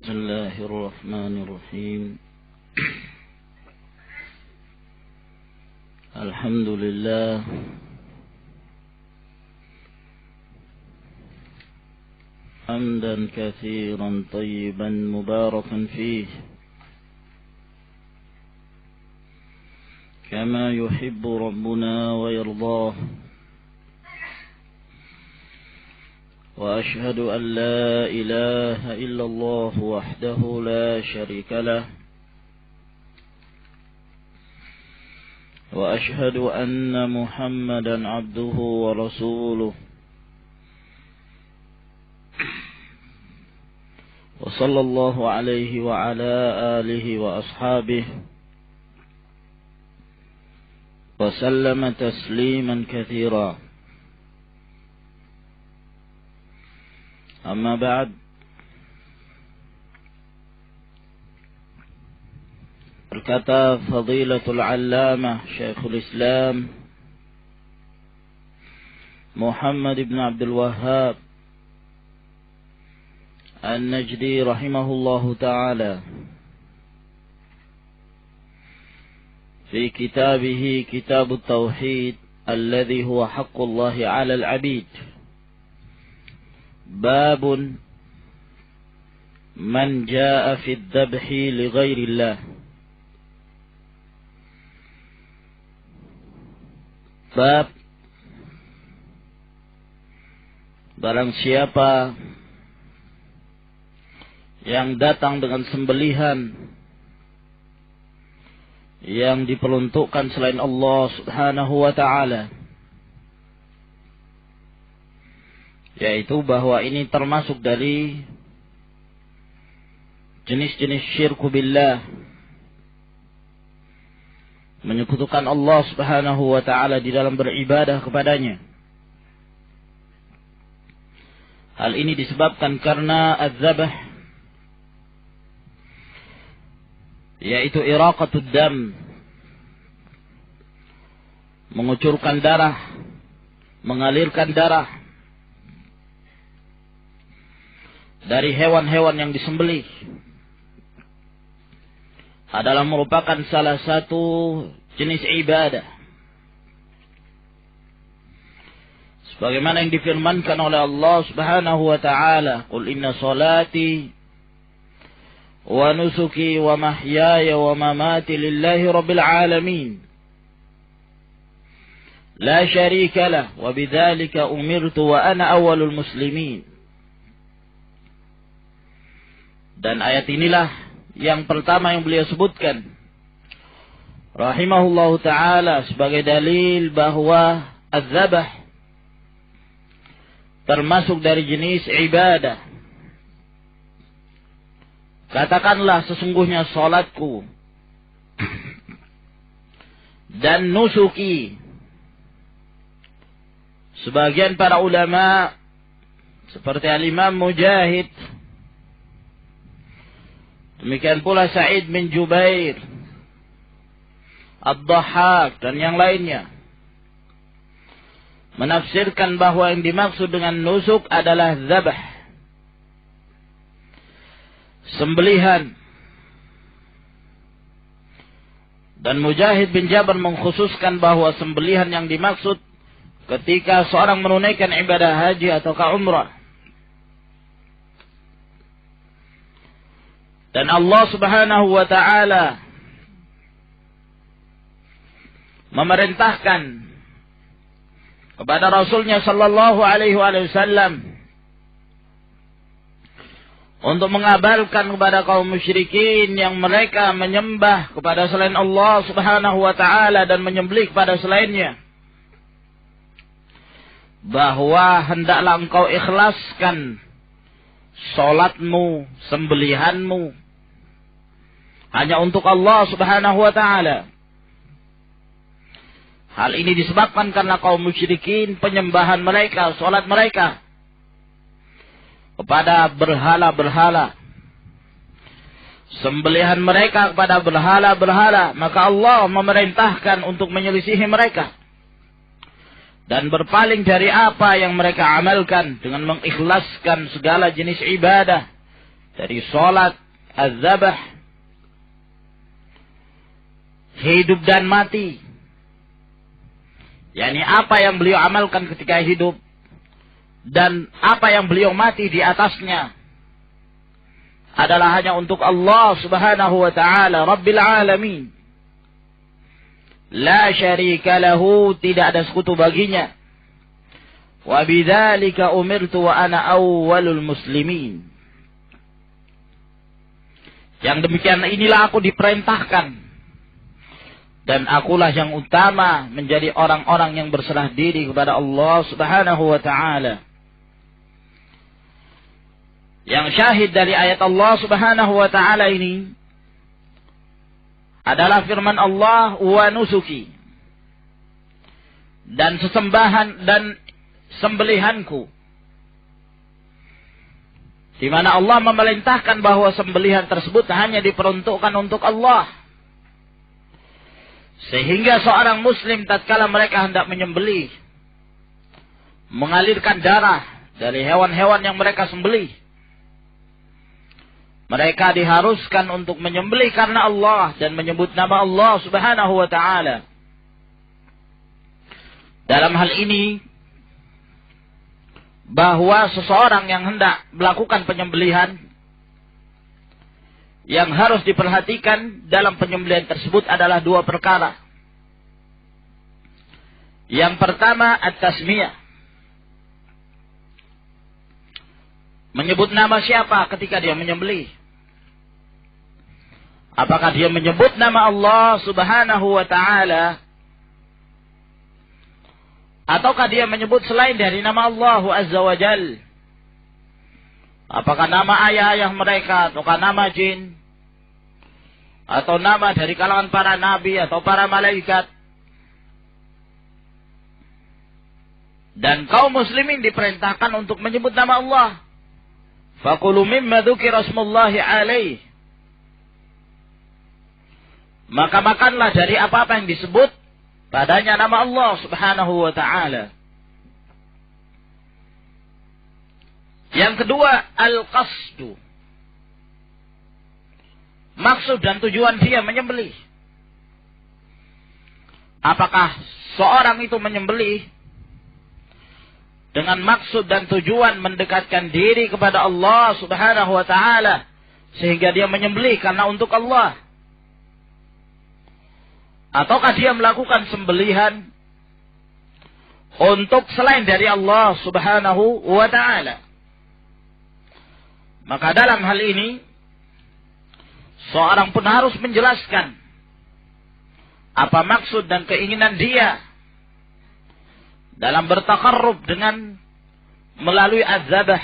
بسم الله الرحمن الرحيم الحمد لله حمدا كثيرا طيبا مباركا فيه كما يحب ربنا ويرضاه وأشهد أن لا إله إلا الله وحده لا شريك له وأشهد أن محمدا عبده ورسوله وصلى الله عليه وعلى آله وأصحابه وسلم تسليما كثيرا. أما بعد berkata Fadilatul Allamah Syekhul Islam Muhammad ibn Abdul Wahhab An-Najdi rahimahullahu ta'ala في كتابه كتاب التوحيد الذي هو حق الله على العبيد باب من جاء في الذبح لغير الله. Bab barang siapa yang datang dengan sembelihan yang diperuntukkan selain Allah Subhanahu wa ta'ala, yaitu bahwa ini termasuk dari jenis-jenis syirku billah, menyekutukan Allah Subhanahu wa ta'ala di dalam beribadah kepadanya. Hal ini disebabkan karena az-zabh, yaitu iraqatud dam, mengucurkan darah, mengalirkan darah dari hewan-hewan yang disembelih, adalah merupakan salah satu jenis ibadah. Sebagaimana yang difirmankan oleh Allah Subhanahu wa ta'ala, "Qul inna salati wa nusuki wa mahyaya wa mamati lillahi rabbil alamin la syarika lah wa bidzalika umirtu wa ana awwalul muslimin." Dan ayat inilah yang pertama yang beliau sebutkan rahimahullahu ta'ala sebagai dalil bahwa az-zabh termasuk dari jenis ibadah. Katakanlah, sesungguhnya salatku dan nusuki. Sebagian para ulama seperti Al-Imam Mujahid, demikian pula Sa'id bin Jubair, Ad-Dhahhak dan yang lainnya, menafsirkan bahwa yang dimaksud dengan nusuk adalah zabah, sembelihan. Dan Mujahid bin Jabr mengkhususkan bahwa sembelihan yang dimaksud ketika seorang menunaikan ibadah haji atau umrah. Dan Allah Subhanahu wa ta'ala memerintahkan kepada Rasulnya sallallahu alaihi wasallam untuk mengabarkan kepada kaum musyrikin yang mereka menyembah kepada selain Allah Subhanahu wa ta'ala dan menyembelih kepada selainnya, bahwa hendaklah engkau ikhlaskan salatmu, sembelihanmu hanya untuk Allah Subhanahu wa ta'ala. Hal ini disebabkan karena kaum musyrikin penyembahan mereka, salat mereka kepada berhala-berhala, sembelihan mereka kepada berhala-berhala, maka Allah memerintahkan untuk menyelisihi mereka dan berpaling dari apa yang mereka amalkan dengan mengikhlaskan segala jenis ibadah dari sholat, az-zabah, hidup dan mati. yakni apa yang beliau amalkan ketika hidup dan apa yang beliau mati di atasnya adalah hanya untuk Allah Subhanahu wa taala Rabbil alamin. La syarika lahu, tidak ada sekutu baginya. Wa bidzalika umirtu wa ana awwalul muslimin. Yang demikian inilah aku diperintahkan, dan akulah yang utama menjadi orang-orang yang berserah diri kepada Allah Subhanahu wa taala. Yang syahid dari ayat Allah Subhanahu wa taala ini adalah firman Allah, wa nusuki, dan sesembahan dan sembelihanku, di mana Allah memerintahkan bahwa sembelihan tersebut hanya diperuntukkan untuk Allah. Sehingga seorang muslim tatkala mereka hendak menyembelih, mengalirkan darah dari hewan-hewan yang mereka sembelih, mereka diharuskan untuk menyembelih karena Allah dan menyebut nama Allah Subhanahu wa taala. Dalam hal ini, bahwa seseorang yang hendak melakukan penyembelihan, yang harus diperhatikan dalam penyembelihan tersebut adalah dua perkara. Yang pertama, at-tasmiyah. Menyebut nama siapa ketika dia menyembelih? Apakah dia menyebut nama Allah Subhanahu wa taala, ataukah dia menyebut selain dari nama Allah Azza wa Jal? Apakah nama ayah-ayah mereka, ataukah nama jin, atau nama dari kalangan para nabi atau para malaikat? Dan kaum muslimin diperintahkan untuk menyebut nama Allah. Fakulu mimma dzukira smullahi alaih. Maka makanlah dari apa-apa yang disebut padanya nama Allah Subhanahu wa ta'ala. Yang kedua, al-qasdu. Maksud dan tujuan dia menyembelih. Apakah seorang itu menyembelih dengan maksud dan tujuan mendekatkan diri kepada Allah Subhanahu wa ta'ala, sehingga dia menyembelih karena untuk Allah? Ataukah dia melakukan sembelihan untuk selain dari Allah Subhanahu wa ta'ala? Maka dalam hal ini, seorang pun harus menjelaskan apa maksud dan keinginan dia dalam bertakarrub dengan melalui az-zabah,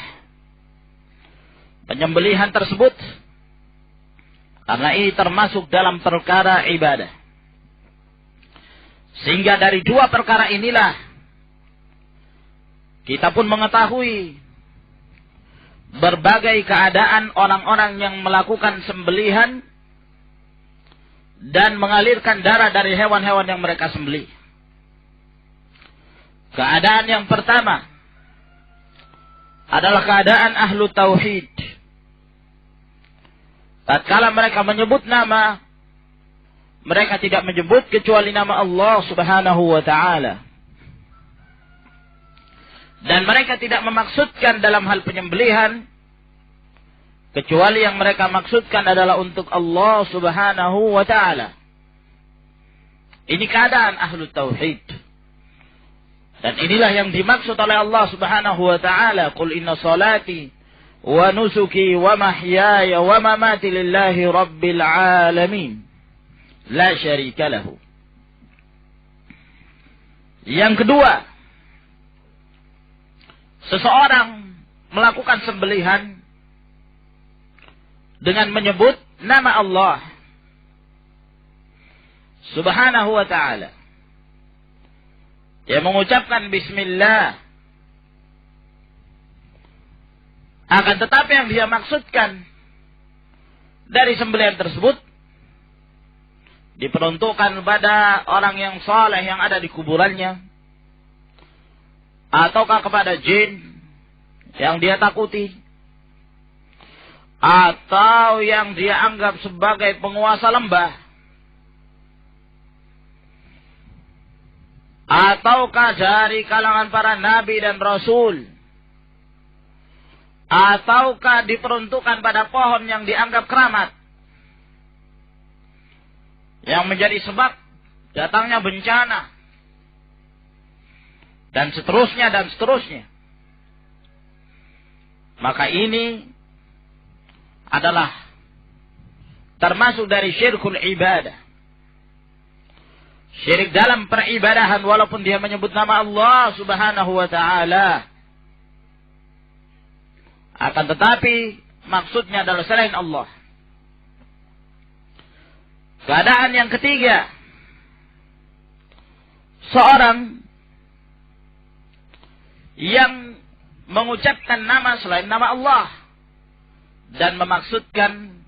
penyembelihan tersebut, karena ini termasuk dalam perkara ibadah. Sehingga dari dua perkara inilah kita pun mengetahui berbagai keadaan orang-orang yang melakukan sembelihan dan mengalirkan darah dari hewan-hewan yang mereka sembelih. Keadaan yang pertama adalah keadaan ahlu tauhid. Tatkala mereka menyebut nama, mereka tidak menyebut kecuali nama Allah Subhanahu wa ta'ala. Dan mereka tidak memaksudkan dalam hal penyembelihan, kecuali yang mereka maksudkan adalah untuk Allah Subhanahu wa ta'ala. Ini keadaan ahlu tauhid. Dan inilah yang dimaksud oleh Allah Subhanahu wa ta'ala. Qul inna salati wa nusuki wa mahyaya wa mamati lillahi rabbil alamin. La syarika lahu. Yang kedua, seseorang melakukan sembelihan dengan menyebut nama Allah Subhanahu wa ta'ala. Dia mengucapkan bismillah. Akan tetapi yang dia maksudkan dari sembelihan tersebut diperuntukkan pada orang yang saleh yang ada di kuburannya, ataukah kepada jin yang dia takuti, atau yang dia anggap sebagai penguasa lembah, ataukah dari kalangan para nabi dan rasul, ataukah diperuntukkan pada pohon yang dianggap keramat, yang menjadi sebab datangnya bencana, dan seterusnya. Maka ini adalah termasuk dari syirkul ibadah. Syirik dalam peribadahan walaupun dia menyebut nama Allah subhanahu wa ta'ala. Akan tetapi maksudnya adalah selain Allah. Keadaan yang ketiga, seorang yang mengucapkan nama selain nama Allah dan memaksudkan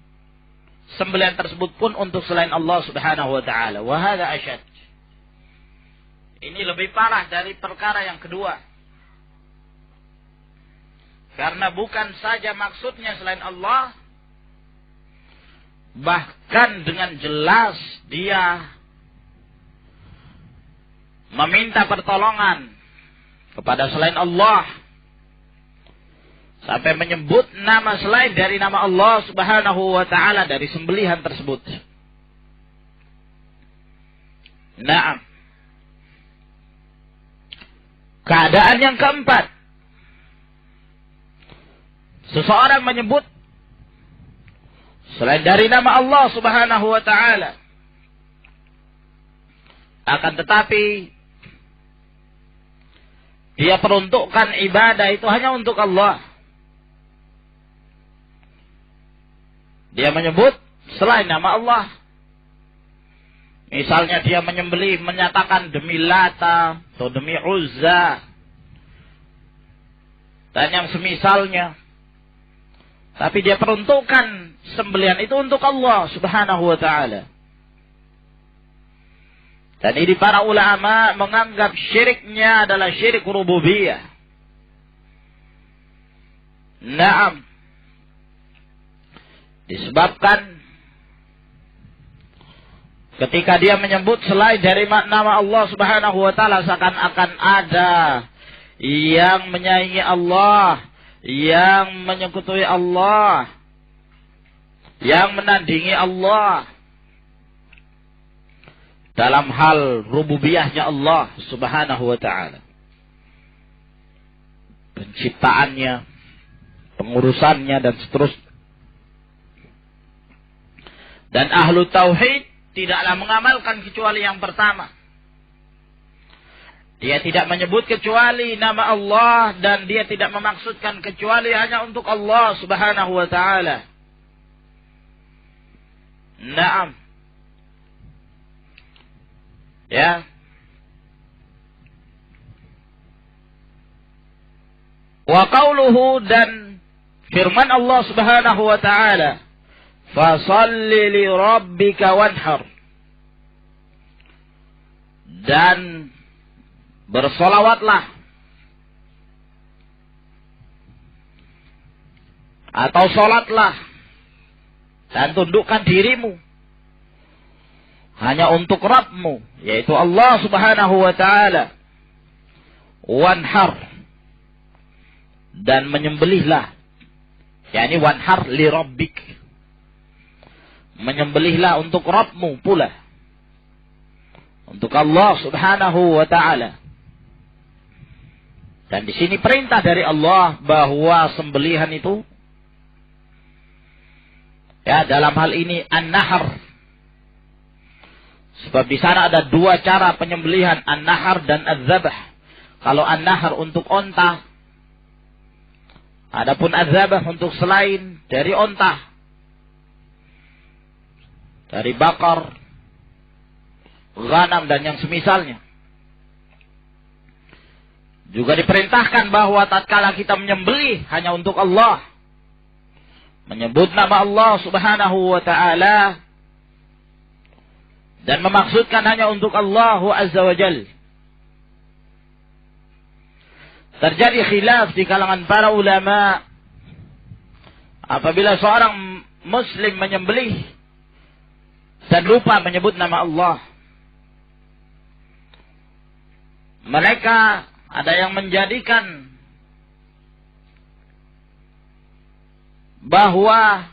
sembelihan tersebut pun untuk selain Allah subhanahu wa ta'ala. Wa hadha asyad. Ini lebih parah dari perkara yang kedua. Karena bukan saja maksudnya selain Allah, bahkan dengan jelas dia meminta pertolongan kepada selain Allah, sampai menyebut nama selain dari nama Allah subhanahu wa ta'ala dari sembelihan tersebut. Naam. Keadaan yang keempat, seseorang menyebut selain dari nama Allah subhanahu wa ta'ala, akan tetapi dia peruntukkan ibadah itu hanya untuk Allah. Dia menyebut selain nama Allah. Misalnya dia menyembelih, menyatakan demi Lata atau demi Uzza dan yang semisalnya. Tapi dia peruntukkan sembelihan itu untuk Allah subhanahu wa ta'ala. Dan ini para ulama menganggap syiriknya adalah syirik rububiyah. Naam. Disebabkan ketika dia menyebut selain dari nama Allah subhanahu wa ta'ala, seakan-akan ada yang menyaingi Allah, yang menyekutui Allah, yang menandingi Allah dalam hal rububiyahnya Allah subhanahu wa ta'ala. Penciptaannya, pengurusannya, dan seterusnya. Dan ahlu tauhid tidaklah mengamalkan kecuali yang pertama. Dia tidak menyebut kecuali nama Allah, dan dia tidak memaksudkan kecuali hanya untuk Allah subhanahu wa ta'ala. Naam. Ya. Wa qauluhu, dan firman Allah subhanahu wa ta'ala, fasalli li rabbika wanhar, dan bersolawatlah atau solatlah dan tundukkan dirimu hanya untuk Rabbmu, yaitu Allah subhanahu wa ta'ala. Wanhar, dan menyembelihlah, yakni wanhar li rabbik, menyembelihlah untuk Rabbmu pula, untuk Allah subhanahu wa ta'ala. Dan di sini perintah dari Allah bahwa sembelihan itu, ya, dalam hal ini an-nahar. Sebab di sana ada dua cara penyembelihan, an-nahar dan az-zabah. Kalau an-nahar untuk onta, adapun az-zabah untuk selain dari onta, dari bakar, ghanam, dan yang semisalnya. Juga diperintahkan bahwa tatkala kita menyembelih hanya untuk Allah, menyebut nama Allah subhanahu wa ta'ala, dan memaksudkan hanya untuk Allah azza wa jal. Terjadi khilaf di kalangan para ulama, apabila seorang muslim menyembelih dan lupa menyebut nama Allah, mereka ada yang menjadikan bahwa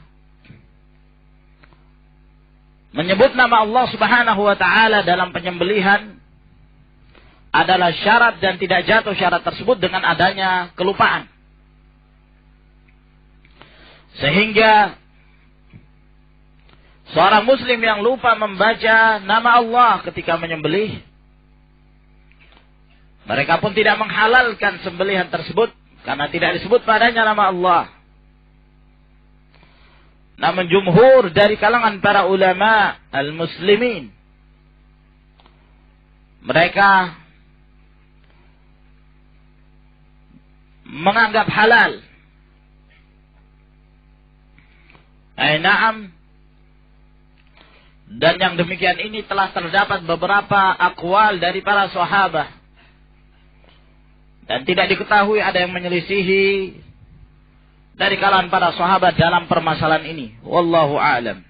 menyebut nama Allah Subhanahu wa taala dalam penyembelihan adalah syarat dan tidak jatuh syarat tersebut dengan adanya kelupaan. Sehingga seorang muslim yang lupa membaca nama Allah ketika menyembelih, mereka pun tidak menghalalkan sembelihan tersebut karena tidak disebut padanya nama Allah. Namun jumhur dari kalangan para ulama al-muslimin, mereka menganggap halal. Na'am. Dan yang demikian ini telah terdapat beberapa akwal dari para sahabat. Dan tidak diketahui ada yang menyelisihi dari kalangan para sahabat dalam permasalahan ini. Wallahu a'lam.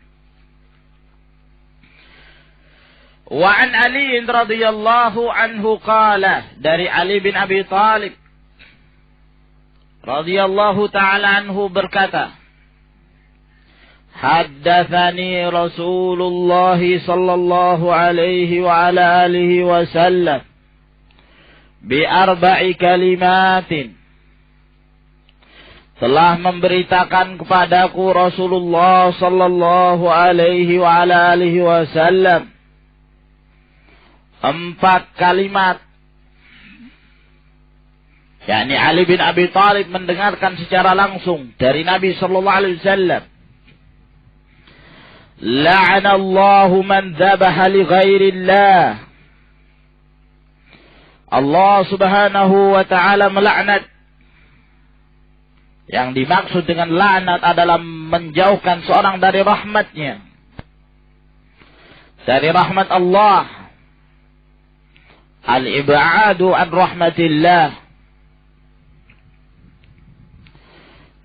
Wa an Ali radhiyallahu anhu qala, dari Ali bin Abi Thalib radhiyallahu ta'ala anhu berkata, haddatsani Rasulullah sallallahu alaihi wa ala alihi wasallam bi arba'i kalimatin, telah memberitakan kepadaku Rasulullah sallallahu alaihi wa ala alihi wasallam 4 kalimat. yakni Ali bin Abi Thalib mendengarkan secara langsung dari Nabi sallallahu alaihi wasallam, la'anallahu man dzabaha li ghairillah. Allah Subhanahu wa taala melaknat. Yang dimaksud dengan laknat adalah menjauhkan seorang dari rahmatnya, dari rahmat Allah. Al-ib'adu an rahmatillah.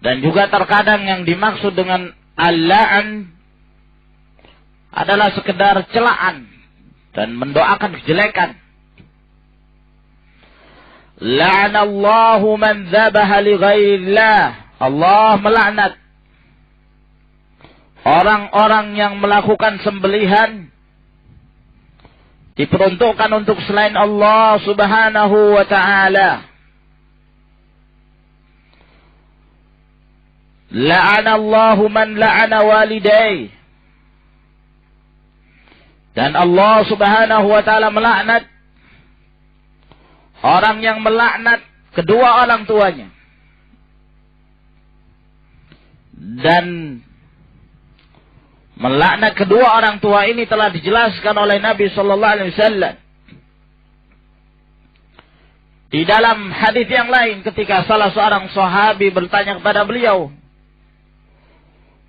Dan juga terkadang yang dimaksud dengan al-la'an adalah sekedar celaan dan mendoakan kejelekan. La'anallahu man dzabaha li ghairillah. Allah melaknat orang-orang yang melakukan sembelihan diperuntukkan untuk selain Allah Subhanahu wa ta'ala. La'anallahu man la'ana walidayhi. Dan Allah Subhanahu wa ta'ala melaknat orang yang melaknat kedua orang tuanya. Dan melaknat kedua orang tua ini telah dijelaskan oleh Nabi sallallahu alaihi wasallam di dalam hadis yang lain ketika salah seorang sahabi bertanya kepada beliau,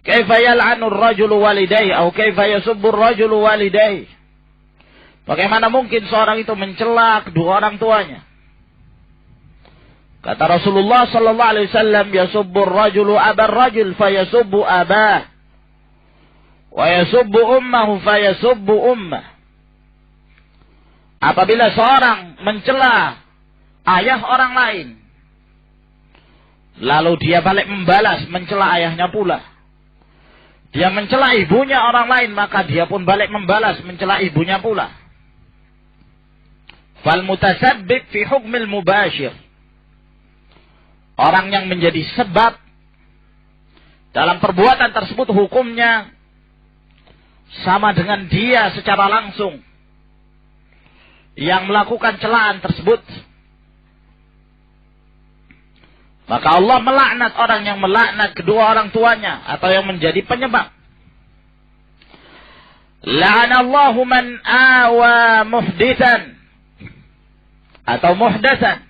kaifa yal'anu ar-rajulu walidayhi atau kaifa yasubbu ar-rajulu walidayhi? Bagaimana mungkin seorang itu mencela kedua orang tuanya? Kata Rasulullah sallallahu alaihi wasallam, yasubbu ar-rajulu abar rajul fayasubbu abah wa yasubbu ummahu fayasubbu ummah. Apabila seorang mencela ayah orang lain, lalu dia balik membalas mencela ayahnya pula. Dia mencela ibunya orang lain, maka dia pun balik membalas mencela ibunya pula. Fal mutasabbib fi hukmil mubashir. Orang yang menjadi sebab dalam perbuatan tersebut hukumnya sama dengan dia secara langsung yang melakukan celaan tersebut. Maka Allah melaknat orang yang melaknat kedua orang tuanya atau yang menjadi penyebab. La'anallahu man awa muhditsan atau muhdatsan.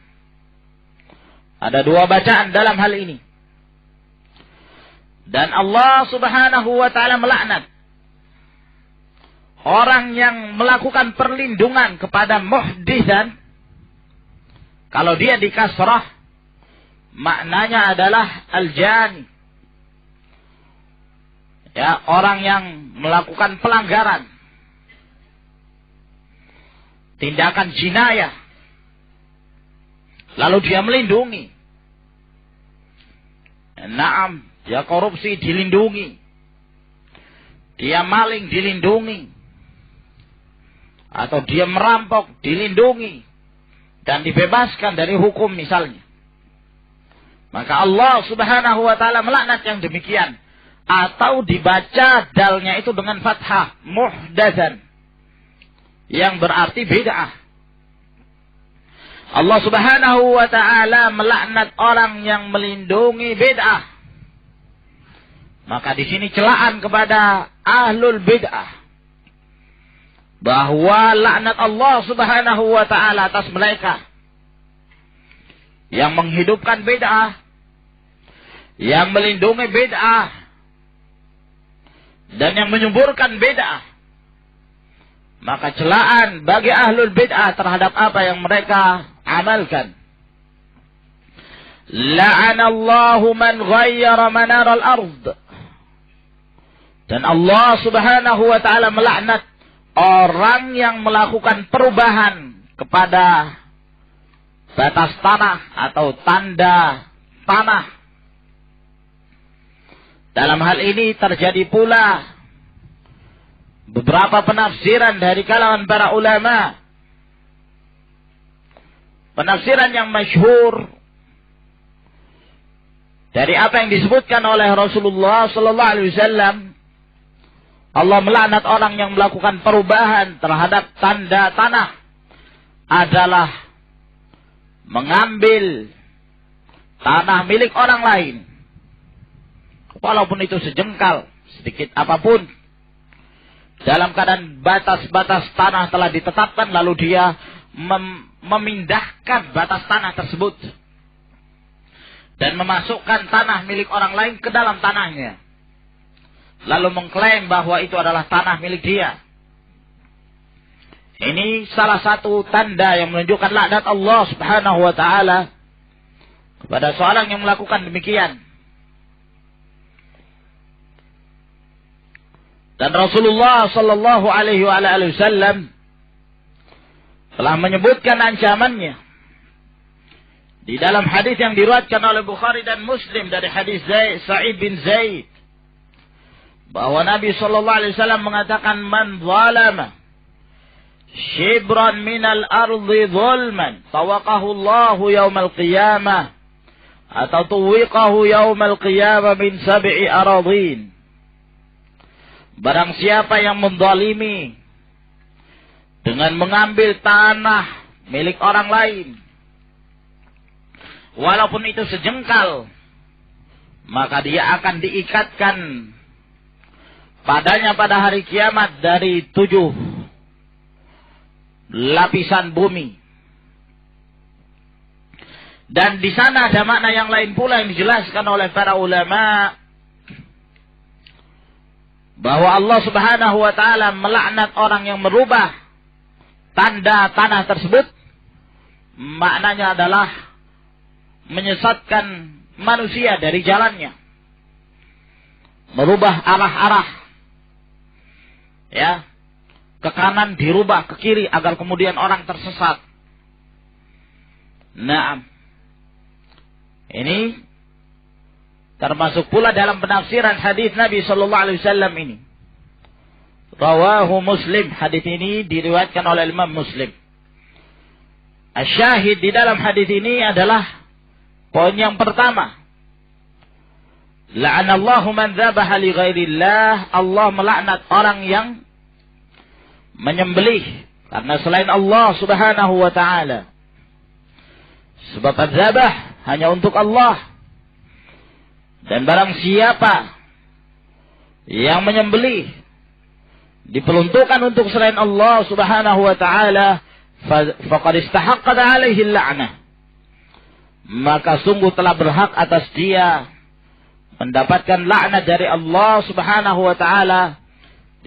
Ada dua bacaan dalam hal ini. Dan Allah Subhanahu wa ta'ala melaknat orang yang melakukan perlindungan kepada muhditsan. Kalau dia di kasrah, maknanya adalah al-jani, Ya, orang yang melakukan pelanggaran, tindakan jinayah, lalu dia melindungi. Naam, dia korupsi dilindungi. Dia maling dilindungi. Atau dia merampok dilindungi. Dan dibebaskan dari hukum misalnya. Maka Allah subhanahu wa ta'ala melaknat yang demikian. Atau dibaca dalnya itu dengan fathah. Muhdadzan. Yang berarti bid'ah. Allah subhanahu wa ta'ala melaknat orang yang melindungi bid'ah. Maka di sini celaan kepada ahlul bid'ah. Bahwa laknat Allah subhanahu wa ta'ala atas mereka. Yang menghidupkan bid'ah. Yang melindungi bid'ah. Dan yang menyuburkan bid'ah. Maka celaan bagi ahlul bid'ah terhadap apa yang mereka amalkan. La'anallahu man ghayyara manaral ard. Dan Allah subhanahu wa ta'ala melaknat orang yang melakukan perubahan kepada batas tanah atau tanda tanah. Dalam hal ini terjadi pula beberapa penafsiran dari kalangan para ulama. Penafsiran yang masyhur dari apa yang disebutkan oleh Rasulullah sallallahu alaihi wasallam, Allah melaknat orang yang melakukan perubahan terhadap tanda tanah adalah mengambil tanah milik orang lain, walaupun itu sejengkal, sedikit apapun, dalam keadaan batas-batas tanah telah ditetapkan, lalu dia memindahkan batas tanah tersebut dan memasukkan tanah milik orang lain ke dalam tanahnya, lalu mengklaim bahwa itu adalah tanah milik dia. Ini salah satu tanda yang menunjukkan laknat Allah subhanahu wa ta'ala kepada seorang yang melakukan demikian. Dan Rasulullah sallallahu alaihi wasallam telah menyebutkan ancamannya di dalam hadis yang diriwayatkan oleh Bukhari dan Muslim dari hadis Sa'id bin Zaid, bahwa Nabi sallallahu alaihi wasallam mengatakan, man zalama shibran minal ardi zulman tawaqahu Allahu yaumal qiyamah atau tuwiqahu yaumal qiyamah min sab'i aradin. Barang siapa yang menzalimi dengan mengambil tanah milik orang lain, walaupun itu sejengkal, maka dia akan diikatkan padanya pada hari kiamat dari 7 lapisan bumi. Dan di sana ada makna yang lain pula yang dijelaskan oleh para ulama, bahwa Allah subhanahu wa ta'ala melaknat orang yang merubah tanda tanah tersebut. Maknanya adalah menyesatkan manusia dari jalannya, merubah arah-arah, ya, ke kanan dirubah ke kiri agar kemudian orang tersesat. Nah, ini termasuk pula dalam penafsiran hadis Nabi sallallahu alaihi wasallam ini. Rawahu Muslim, hadis ini diriwayatkan oleh Imam Muslim. Asyahid di dalam hadis ini adalah poin yang pertama. La'anallahu man dzabaha li ghairillah. Allah melaknat orang yang menyembelih karena selain Allah subhanahu wa ta'ala. Sebab adzabah hanya untuk Allah. Dan barang siapa yang menyembelih diperuntukkan untuk selain Allah subhanahu wa ta'ala, faqad istahaqqat alaihi al-la'nah, maka sungguh telah berhak atas dia mendapatkan laknat dari Allah subhanahu wa ta'ala,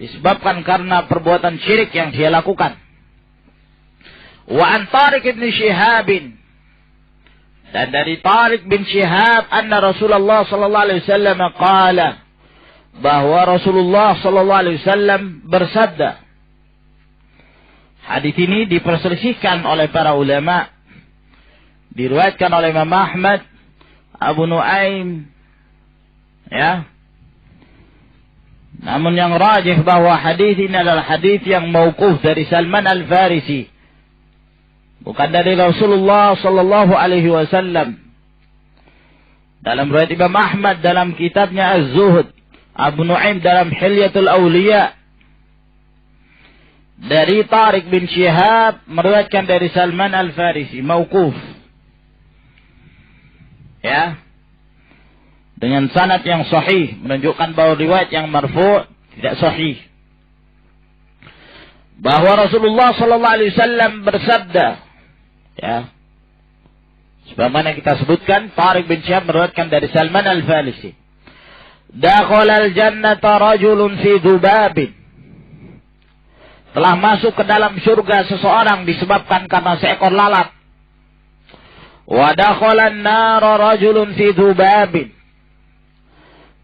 disebabkan karena perbuatan syirik yang dia lakukan. Wa an Tariq ibn Shihab, dan dari Tariq bin Shihab, anna Rasulullah sallallahu alaihi wasallam qala, bahwa Rasulullah sallallahu alaihi wasallam bersabda. Hadis ini diperselisihkan oleh para ulama. Diriwayatkan oleh Imam Ahmad, Abu Nuaim, ya. Namun yang rajih bahwa hadis ini adalah hadis yang mauquf dari Salman Al-Farisi, bukan dari Rasulullah sallallahu alaihi wasallam. Dalam riwayat Imam Ahmad dalam kitabnya Az-Zuhud, Abu Nuaim dalam Hilyatul Awliya, dari Tariq bin Syihab meriwayatkan dari Salman Al-Farisi mauquf. Ya. Dengan sanad yang sahih, menunjukkan bahwa riwayat yang marfu' tidak sahih. Bahwa Rasulullah sallallahu alaihi wasallam bersabda, ya. Sebagaimana kita sebutkan, Tariq bin Syihab meriwayatkan dari Salman Al-Farisi. Dakhala al-jannata rajulun fi dhubabin. Telah masuk ke dalam surga seseorang disebabkan karena seekor lalat. Wa dakhala an-nara rajulun fi dhubabin.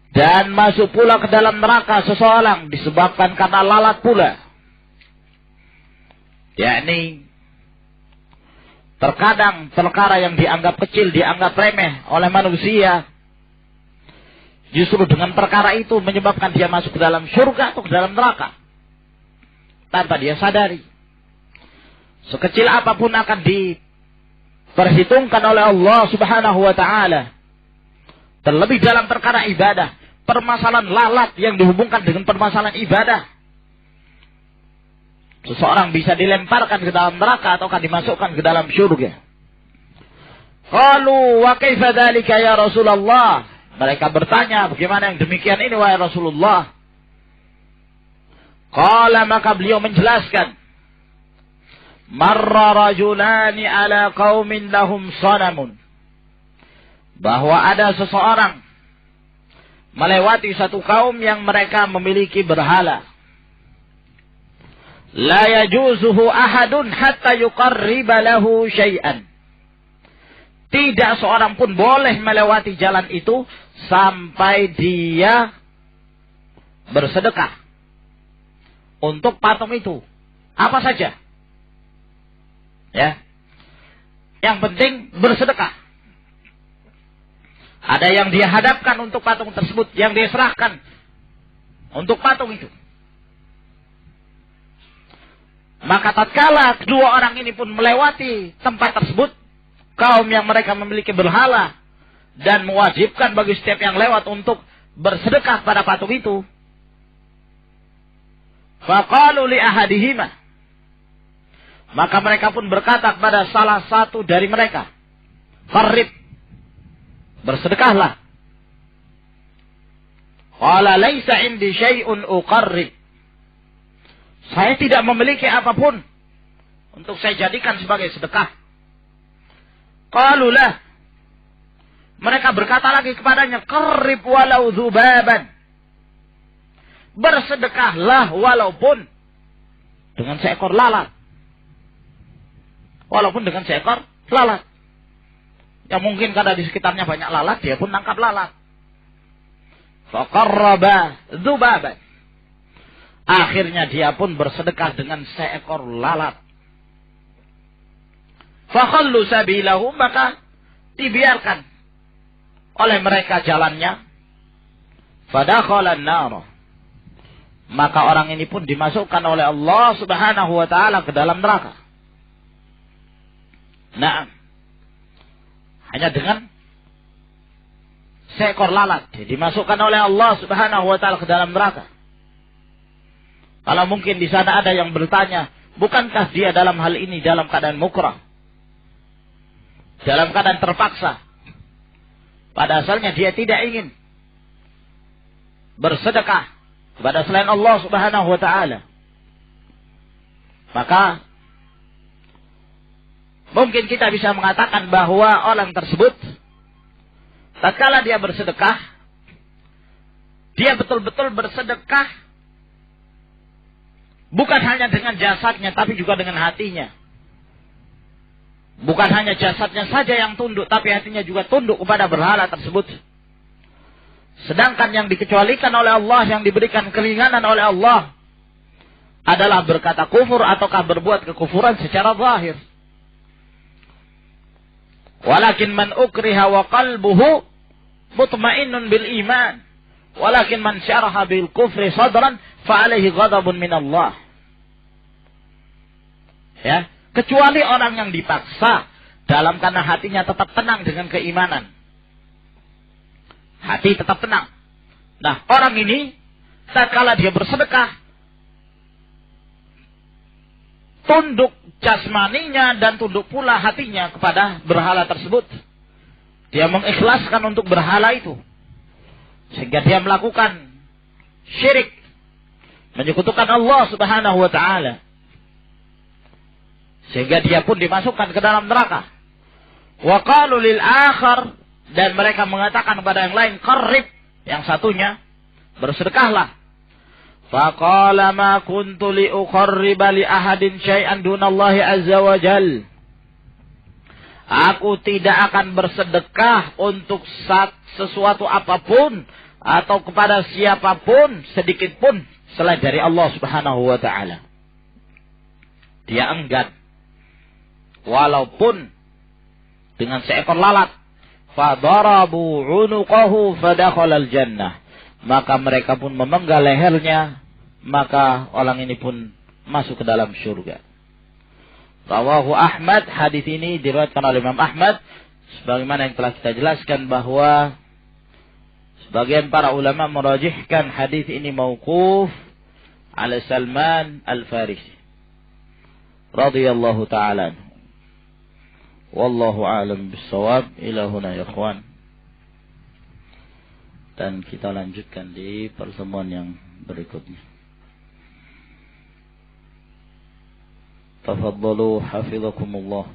Dan masuk pula ke dalam neraka seseorang disebabkan karena lalat pula. Yakni terkadang perkara yang dianggap kecil, dianggap remeh oleh manusia, justru dengan perkara itu menyebabkan dia masuk ke dalam surga atau ke dalam neraka tanpa dia sadari. Sekecil apapun akan diperhitungkan oleh Allah Subhanahu wa taala. Terlebih dalam perkara ibadah, permasalahan lalat yang dihubungkan dengan permasalahan ibadah. Seseorang bisa dilemparkan ke dalam neraka ataukah dimasukkan ke dalam surga. Qalu wa kaifa dzalika ya Rasulullah? Mereka bertanya, bagaimana yang demikian ini wahai Rasulullah? Qala, maka beliau menjelaskan, marra rajulani ala qaumin lahum sanamun. Bahwa ada seseorang melewati satu kaum yang mereka memiliki berhala. La yajuzuhu ahadun hatta yuqarriba lahu syai'an. Tidak seorang pun boleh melewati jalan itu sampai dia bersedekah untuk patung itu. Apa saja. Ya. Yang penting bersedekah. Ada yang dia hadapkan untuk patung tersebut, yang dia serahkan untuk patung itu. Maka tatkala kedua orang ini pun melewati tempat tersebut, kaum yang mereka memiliki berhala, dan mewajibkan bagi setiap yang lewat untuk bersedekah pada patung itu. Faqalu li ahadihima. Maka mereka pun berkata kepada salah satu dari mereka, qarrib, bersedekahlah. Qala laisa indi syai'un uqarrib. Saya tidak memiliki apapun untuk saya jadikan sebagai sedekah. Qalulah. Mereka berkata lagi kepadanya, qarrib walau dzubaban. Bersedekahlah walaupun dengan seekor lalat. Walaupun dengan seekor lalat. Ya mungkin karena di sekitarnya banyak lalat, dia pun nangkap lalat. Faqarraba dzubaban. Akhirnya dia pun bersedekah dengan seekor lalat. Fakhallu sabilahu, maka dibiarkan oleh mereka jalannya. Fadakhalan nar. Maka orang ini pun dimasukkan oleh Allah Subhanahu wa taala ke dalam neraka. Nah, hanya dengan seekor lalat dimasukkan oleh Allah Subhanahu wa taala ke dalam neraka. Kalau mungkin di sana ada yang bertanya, bukankah dia dalam hal ini dalam keadaan mukrah? Dalam keadaan terpaksa. Pada asalnya dia tidak ingin bersedekah kepada selain Allah Subhanahu wa taala. Maka mungkin kita bisa mengatakan bahwa orang tersebut tatkala dia bersedekah, dia betul-betul bersedekah bukan hanya dengan jasadnya, tapi juga dengan hatinya. Bukan hanya jasadnya saja yang tunduk, tapi hatinya juga tunduk kepada berhala tersebut. Sedangkan yang dikecualikan oleh Allah, yang diberikan keringanan oleh Allah adalah berkata kufur ataukah berbuat kekufuran secara zahir. Walakin man ukriha wa qalbuhu mutmainnun bil iman. Walakin man syaraha bil kufri sadran fa alaihi ghadabun min Allah. Ya, kecuali orang yang dipaksa dalam karena hatinya tetap tenang dengan keimanan. Hati tetap tenang. Nah, orang ini tatkala dia bersedekah, tunduk jasmaninya dan tunduk pula hatinya kepada berhala tersebut. Dia mengikhlaskan untuk berhala itu. Sehingga dia melakukan syirik, menyekutukan Allah Subhanahu wa taala. Sehingga dia pun dimasukkan ke dalam neraka. Wa qalu lil akhar, dan mereka mengatakan kepada yang lain, qarrib, yang satunya, bersedekahlah. Faqala ma kuntu li uqarriba li ahadin syai'an dunallahi azza wa jal. Aku tidak akan bersedekah untuk sesuatu apapun atau kepada siapapun sedikit pun selain dari Allah Subhanahu wa taala. Dia enggan, walaupun dengan seekor lalat. Fadarabu unuqahu fadakhala al-jannah. Maka mereka pun memenggal lehernya, maka orang ini pun masuk ke dalam surga. Rawahu Ahmad, hadis ini diriwayatkan oleh Imam Ahmad, sebagaimana yang telah kita jelaskan bahwa sebagian para ulama merajihkan hadis ini mauquf ala Salman Al-Farisi radhiyallahu ta'ala. Wallahu a'lam bissawab. Ila huna ya ikhwan. Dan kita lanjutkan di pertemuan yang berikutnya. Tafaddalu hafizakumullah.